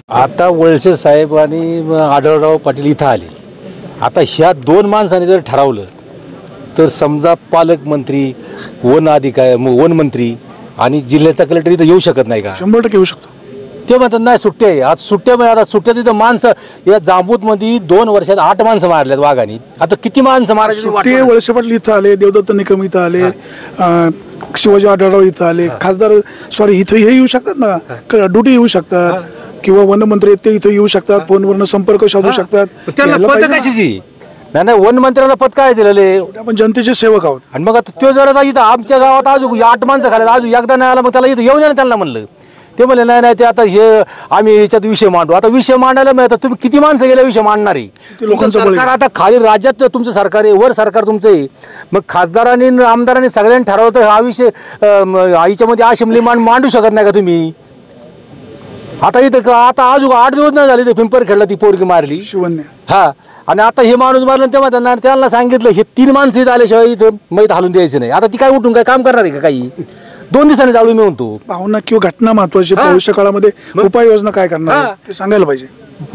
आता वळसे साहेब आणि आढळराव पाटील इथं आले। आता ह्या दोन माणसांनी जर ठरवलं तर समजा पालकमंत्री, वन अधिकारी, वन मंत्री आणि जिल्ह्याचा कलेक्टर इथं येऊ शकत नाही का? 100% येऊ शकतो। ते म्हणतात नाही सुट्ट्या आहे। आज सुट्ट्या म्हणजे आता सुट्ट्या तिथं माणसं या जांबूतमध्ये 2 वर्षात 8 माणसं मारल्यात वाघानी। आता किती माणसं मारायची? ते वळसे पाटील इथं आले, देवदत्त निकम इथं आले, शिवाजी आढळराव इथं आले, खासदार इथं हे येऊ शकतात ना, ड्युटी येऊ शकतात किंवा वनमंत्री ते इथं येऊ शकतात, फोनवरनं संपर्क साधू शकतात। त्यांना पद कशाची? नाही वन मंत्र्यांना पद काय दिलेले? आपण जनतेचे सेवक आहोत। आणि मग आता तो जर इथं आमच्या गावात अजून 8 माणसं खाले, अजून एकदा नाही आला, मग त्याला इथं येऊ नये। त्यांना म्हणलं, ते म्हणले नाही नाही, ते आता हे आम्ही याच्यात विषय मांडू। आता विषय मांडायला मिळतं, तुम्ही किती माणसं गेल्या विषय मांडणारी? सरकार आता खाली राज्यात तुमचं सरकार आहे, वर सरकार तुमचं आहे। मग खासदारांनी आमदारांनी सगळ्यांनी ठरवलं तर हा विषय याच्यामध्ये असेंब्ली मांडू शकत नाही का तुम्ही? आता इथं आता अजून 8 दिवस नाही झाले, पिंपरखेडला ती पोरगी मारली शिवन्य, हा, आणि आता हे माणूस मारलं तेव्हा त्यांना सांगितलं हे 3 माणसं इथं आल्याशिवाय इथं मैत हालून द्यायचं नाही। आता ती काय उठून काय काम करणार आहे का? काही 2 दिवसांनी चालू मी म्हणतो। भावना किंवा घटना महत्वाची, भविष्य काळामध्ये उपाययोजना काय करणार ते सांगायला पाहिजे।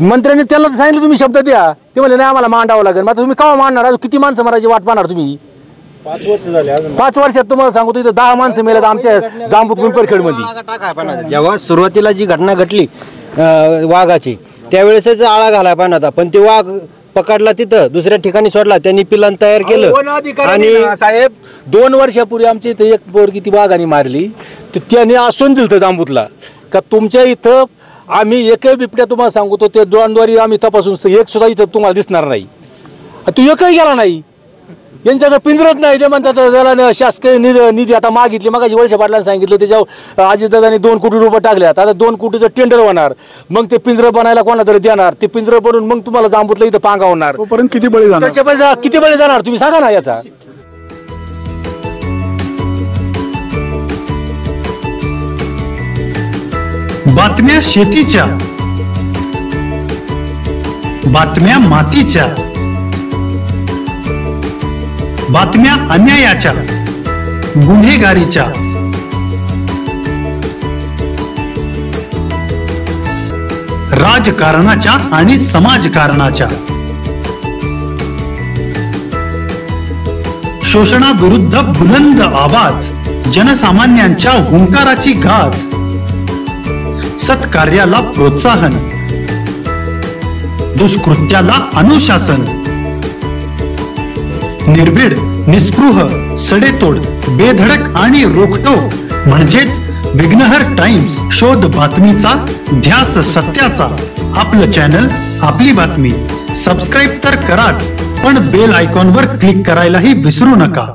मंत्र्यांनी त्याला सांगितलं तुम्ही शब्द द्या, ते म्हणले नाही आम्हाला मांडावं लागेल। मग तुम्ही केव्हा मांडणार? अजून किती माणसं मारायची वाट पाहणार तुम्ही? 5 वर्ष झाले। 5 वर्षात तुम्हाला सांगतो इथं 10 माणसं मेल्यात आमच्या जांबूत पिंपरखेड मध्ये। जेव्हा सुरुवातीला जी घटना घडली वाघाची, त्यावेळेसच आळा घालाय पाहिजे होता, पण ते वाघ पकडला, तिथं दुसऱ्या ठिकाणी सोडला, त्यांनी पिलान तयार केलं। आणि साहेब 2 वर्षापूर्वी आमच्या इथं एक पोरगी ती वाघाने मारली, तर त्यांनी आसून दिलं जांबूतला का तुमच्या इथं आम्ही एकही बिबट्या तुम्हाला सांगतो ते द्वारी आम्ही तपासून एक सुद्धा इथं तुम्हाला दिसणार नाही। तू एकही गेला नाही, यांच्याकडे पिंजरत नाही। ते म्हणतात त्याला शासकीय निधी आता मागितली, मग वळसे पाटलांनी सांगितलं त्याच्यावर अजितदादांनी 2 कोटी रुपये टाकल्यात। आता 2 कोटीचं टेंडर होणार, मग ते पिंजरं बनायला कोणाला तरी देणार, ते पिंजरं बनवून मग तुम्हाला जांबूतला इथं पांगावणार। तोपर्यंत किती बळी जाणार? त्याच्या पैसा किती बळी जाणार तुम्ही सांगा ना याचा? बातम्या शेतीच्या, बातम्या मातीच्या, बातम्या अन्यायाच्या, गुन्हेगारीच्या, राजकारणाच्या आणि समाजकारणाच्या, शोषणाविरुद्ध बुलंद आवाज, जनसामान्यांच्या हुंकाराची गाज, सत्कार्याला प्रोत्साहन, दुष्कृत्याला अनुशासन, निर्भीड, निस्पृह, सडेतोड, बेधडक आणि रोखटोक म्हणजेच विघ्नहर टाइम्स। शोध बातमीचा, ध्यास सत्याचा, आपलं चॅनल, आपली बातमी। सबस्क्राईब तर कराच, पण बेल आयकॉनवर क्लिक करायलाही विसरू नका।